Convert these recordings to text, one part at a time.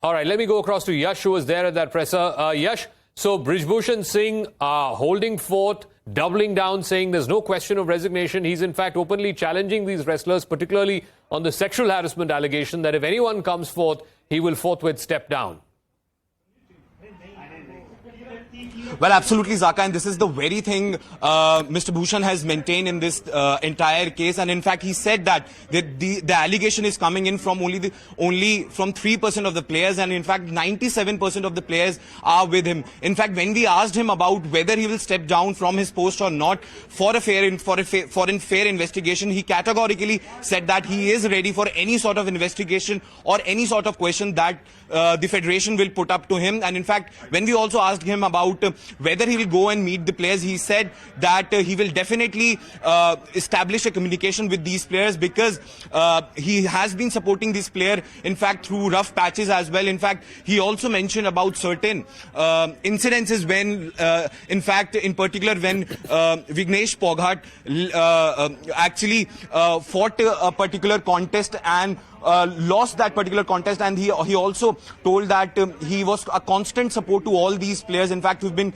All right, let me go across to Yash, who was there at that presser. Yash, so Brijbhushan Singh holding forth, doubling down, saying there's no question of resignation. He's in fact openly challenging these wrestlers, particularly on the sexual harassment allegation, that if anyone comes forth, he will forthwith step down. Well, absolutely, Zaka, and this is the very thing Mr. Bhushan has maintained in this entire case. And in fact, he said that the allegation is coming in from only from 3% of the players, and in fact, 97% of the players are with him. In fact, when we asked him about whether he will step down from his post or not for a fair investigation, he categorically said that he is ready for any sort of investigation or any sort of question that the federation will put up to him. And in fact, when we also asked him about whether he will go and meet the players, he said that he will definitely establish a communication with these players, because he has been supporting this player, in fact, through rough patches as well. In fact, he also mentioned about certain incidences when, in fact, in particular, when Vinesh Phogat actually fought a particular contest and lost that particular contest, and he also told that he was a constant support to all these players, in fact, who've been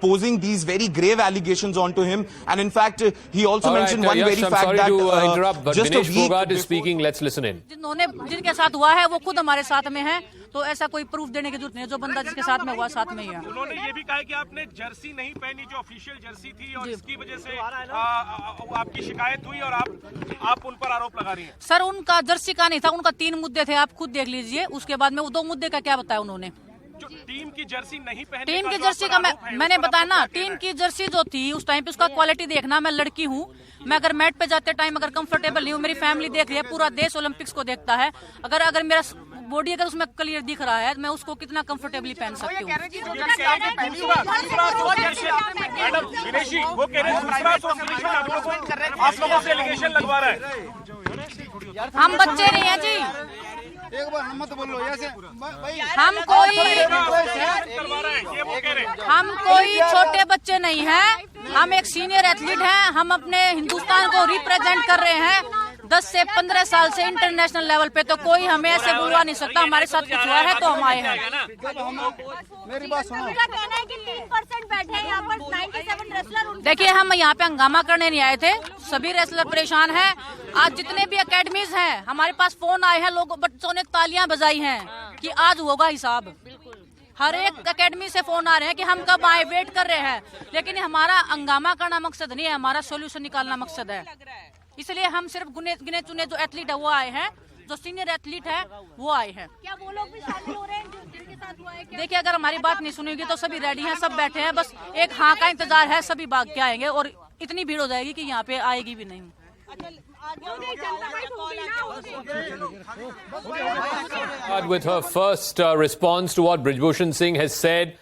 posing these very grave allegations onto him. And in fact, he also mentioned one very fact sorry that to interrupt, but just Vinesh a week Phogat is speaking. Let's listen in. जिनके साथ हुआ है वो खुद हमारे साथ में है, तो ऐसा कोई प्रूफ देने की जरूरत नहीं है। जो बंदा जिसके साथ में हुआ साथ में ही है। उन्होंने ये भी कहा कि आपने जर्सी नहीं पहनी, जो ऑफिशियल जर्सी थी, और इसकी वजह से आपकी शिकायत हुई और आप उन पर आरोप लगा रही हैं। सर, उनका जर्सी का नहीं था, उनका 3 मुद्दे थे, आप खुद देख लीजिए। उसके बाद में वो 2 मुद्दे का क्या बताया उन्होंने। जो टीम की जर्सी नहीं पहनी, टीम की जर्सी का मैंने बताया ना, टीम की जर्सी जो थी उस टाइम पे उसका क्वालिटी देखना। मैं लड़की हूँ, मैं अगर मैट पे जाते टाइम अगर कंफर्टेबल नहीं हूँ, मेरी फैमिली देख रही है, पूरा देश ओलंपिक्स को देखता है, अगर मेरा बॉडी अगर उसमें क्लियर दिख रहा है, मैं उसको कितना कंफर्टेबली पहन सकती हूँ। हम बच्चे नहीं है जी, एक बार हम मत बोलो ऐसे। हम कोई छोटे बच्चे नहीं हैं, हम एक सीनियर एथलीट हैं। हम अपने हिंदुस्तान को रिप्रेजेंट कर रहे हैं 10 से 15 साल से इंटरनेशनल लेवल पे, तो कोई हमें ऐसे बुलवा नहीं सकता। हमारे साथ कुछ हुआ है तो हम आए हैं। मेरी बात सुनो। कहना है कि 3% बैठे हैं यहाँ पर, 97 रेसलर। देखिए, हम यहाँ पे हंगामा करने नहीं आए थे, सभी रेसलर परेशान हैं। आज जितने भी एकेडमीज हैं, हमारे पास फोन आए हैं, लोगों बच्चों ने तालियां बजाई हैं कि आज होगा हिसाब। हर एक एकेडमी से फोन आ रहे हैं कि हम कब आए, वेट कर रहे हैं। लेकिन हमारा हंगामा करना मकसद नहीं है, हमारा सोल्यूशन निकालना मकसद है। इसलिए हम सिर्फ गिने चुने जो एथलीट है वो आए हैं, जो सीनियर एथलीट है वो आए हैं। क्या वो लोग भी शामिल हो रहे हैं जिनके साथ हुआ है? देखिए, अगर हमारी बात नहीं सुनेगी तो सभी रेडी हैं, सब बैठे हैं, बस एक हाँ का इंतजार है, सभी भाग के आएंगे और इतनी भीड़ हो जाएगी कि यहाँ पे आएगी भी नहीं। With her first response to what Brijbhushan Singh has said,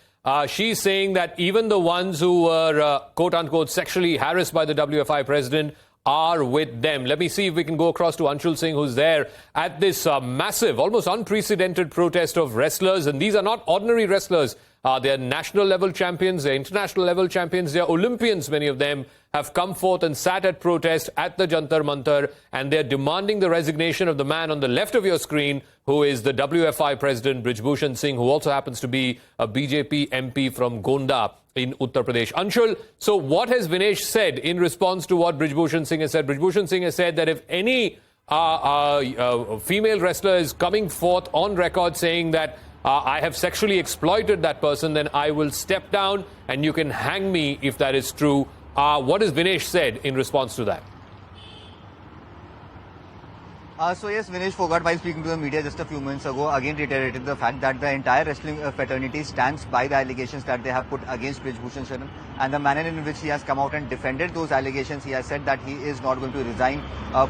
she's saying that even the ones who were quote-unquote sexually harassed by the WFI president are with them. Let me see if we can go across to Anshul Singh, who's there at this massive, almost unprecedented protest of wrestlers. And these are not ordinary wrestlers. They're national level champions, they're international level champions, they're Olympians. Many of them have come forth and sat at protest at the Jantar Mantar, and they're demanding the resignation of the man on the left of your screen, who is the WFI president, Brijbhushan Singh, who also happens to be a BJP MP from Gonda in Uttar Pradesh. Anshul, so what has Vinesh said in response to what Brijbhushan Singh has said? Brijbhushan Singh has said that if any female wrestler is coming forth on record saying that I have sexually exploited that person, then I will step down and you can hang me if that is true. What has Vinesh said in response to that? So yes, Vinesh Phogat, while speaking to the media just a few minutes ago, again reiterated the fact that the entire wrestling fraternity stands by the allegations that they have put against Brijbhushan Singh, and the manner in which he has come out and defended those allegations. He has said that he is not going to resign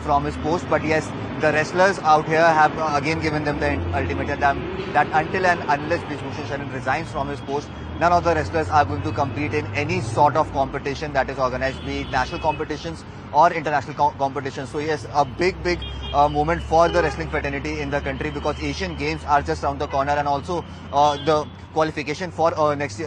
from his post, but yes, the wrestlers out here have again given them the ultimatum that until and unless Brijbhushan Singh resigns from his post, none of the wrestlers are going to compete in any sort of competition that is organized, be it national competitions or international competitions. So yes, a big moment for the wrestling fraternity in the country, because Asian Games are just around the corner, and also the qualification for next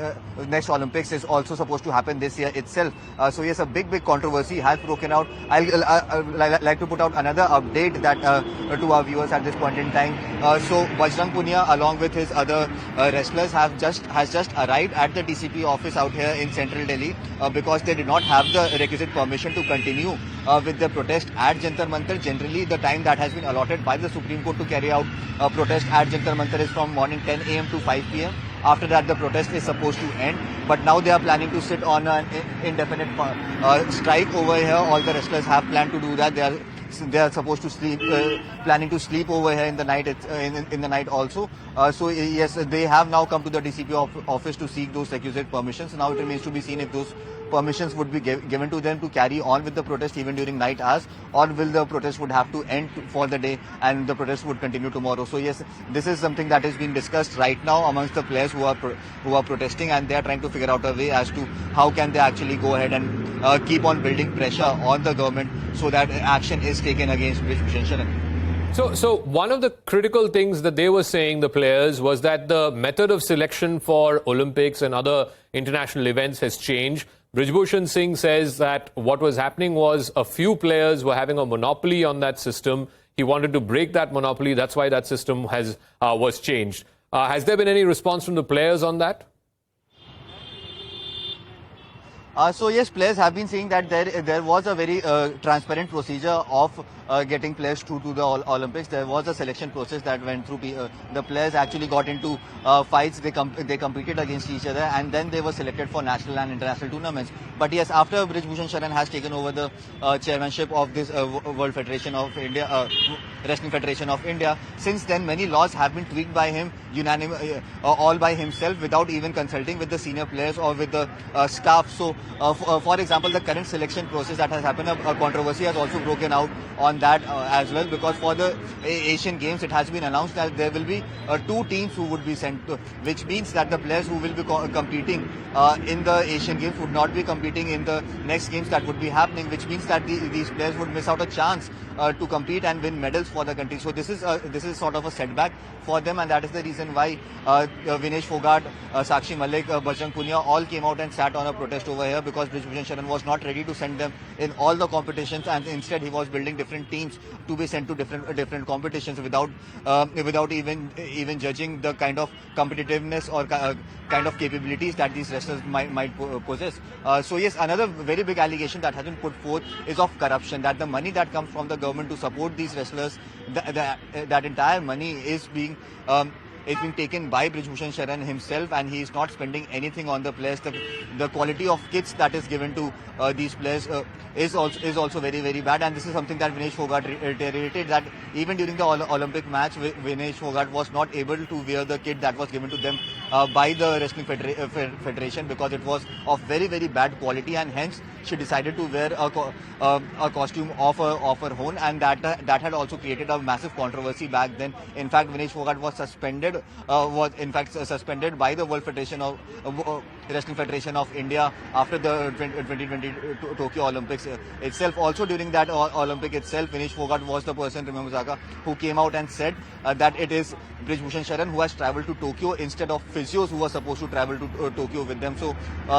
Olympics is also supposed to happen this year itself. So yes, a big controversy has broken out. I'd like to put out another update that to our viewers at this point in time. So Bajrang Punia, along with his other wrestlers, has just arrived at the DCP office out here in central Delhi because they did not have the requisite permission to continue with the protest at Jantar Mantar. Generally, the time that has been allotted by the Supreme Court to carry out a protest at Jantar Mantar is from morning 10 a.m. to 5 p.m. After that, the protest is supposed to end. But now they are planning to sit on an indefinite strike over here. All the wrestlers have planned to do that. They are supposed to sleep, planning to sleep over here in the night. In the night also. So yes, they have now come to the DCP office to seek those requisite permissions. Now it remains to be seen if those permissions would be given to them to carry on with the protest even during night hours, or will the protest would have to end for the day and the protest would continue tomorrow. So yes, this is something that is being discussed right now amongst the players who are protesting, and they are trying to figure out a way as to how can they actually go ahead and keep on building pressure on the government so that action is taken against Vinesh Phogat. So one of the critical things that they were saying, the players, was that the method of selection for Olympics and other international events has changed. Brijbhushan Singh says that what was happening was a few players were having a monopoly on that system. He wanted to break that monopoly. That's why that system was changed. Has there been any response from the players on that? So yes, players have been saying that there was a very transparent procedure of getting players to the Olympics. There was a selection process that went through. The players actually got into fights. They competed against each other, and then they were selected for national and international tournaments. But yes, after Brijbhushan Sharan has taken over the chairmanship of this World Federation of India, Wrestling Federation of India, since then many laws have been tweaked by him, all by himself, without even consulting with the senior players or with the staff. So, for example, the current selection process that has happened, a controversy has also broken out on that as well, because for the Asian Games it has been announced that there will be 2 teams who would be sent, which means that the players who will be competing in the Asian Games would not be competing in the next games that would be happening, which means that these players would miss out a chance to compete and win medals for the country. So this is sort of a setback for them, and that is the reason why Vinesh Phogat, Sakshi Malik, Bajrang Punia all came out and sat on a protest over here, because Brijbhushan Sharan was not ready to send them in all the competitions, and instead he was building different teams to be sent to different competitions without even judging the kind of competitiveness or kind of capabilities that these wrestlers might possess. So yes, another very big allegation that has been put forth is of corruption, that the money that comes from the government to support these wrestlers, that entire money is being taken by Brijbhushan Sharan himself, and he is not spending anything on the players. The quality of kits that is given to these players is also very bad, and this is something that Vinesh Phogat reiterated, that even during the Olympic match, Vinesh Phogat was not able to wear the kit that was given to them by the Wrestling Federation, because it was of very bad quality, and hence she decided to wear a costume of her own, and that had also created a massive controversy back then. In fact, Vinesh Phogat was suspended by the World Federation of Wrestling Federation of India after the 2020 Tokyo Olympics itself. Also during that Olympic itself, Vinesh Phogat was the person, remember Zaka, who came out and said that it is Brijbhushan Sharan who has travelled to Tokyo instead of physios who were supposed to travel to Tokyo with them. So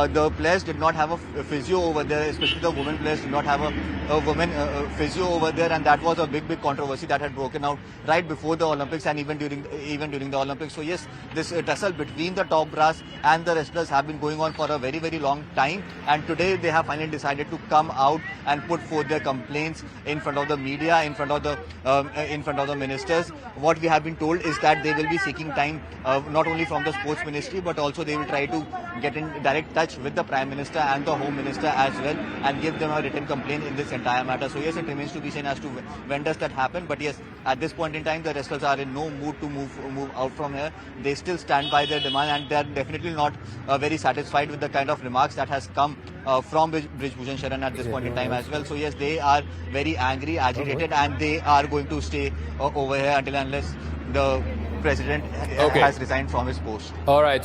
the players did not have a physio over there, especially the women players did not have a women physio over there, and that was a big controversy that had broken out right before the Olympics and even during the Olympics. So yes, this tussle between the top brass and the wrestlers have been going on for a very long time, and today they have finally decided to come out and put forth their complaints in front of the media, in front of the ministers. What we have been told is that they will be seeking time not only from the sports ministry, but also they will try to get in direct touch with the Prime Minister and the Home Minister as well, and give them a written complaint in this entire matter. So yes, it remains to be seen as to when does that happen, but yes, at this point in time the wrestlers are in no mood to move out from here. They still stand by their demand, and they are definitely not very satisfied with the kind of remarks that has come from Brijbhushan Sharan at this point in time as well. So yes, they are very angry, agitated, and they are going to stay over here until unless the president has resigned from his post. All right. So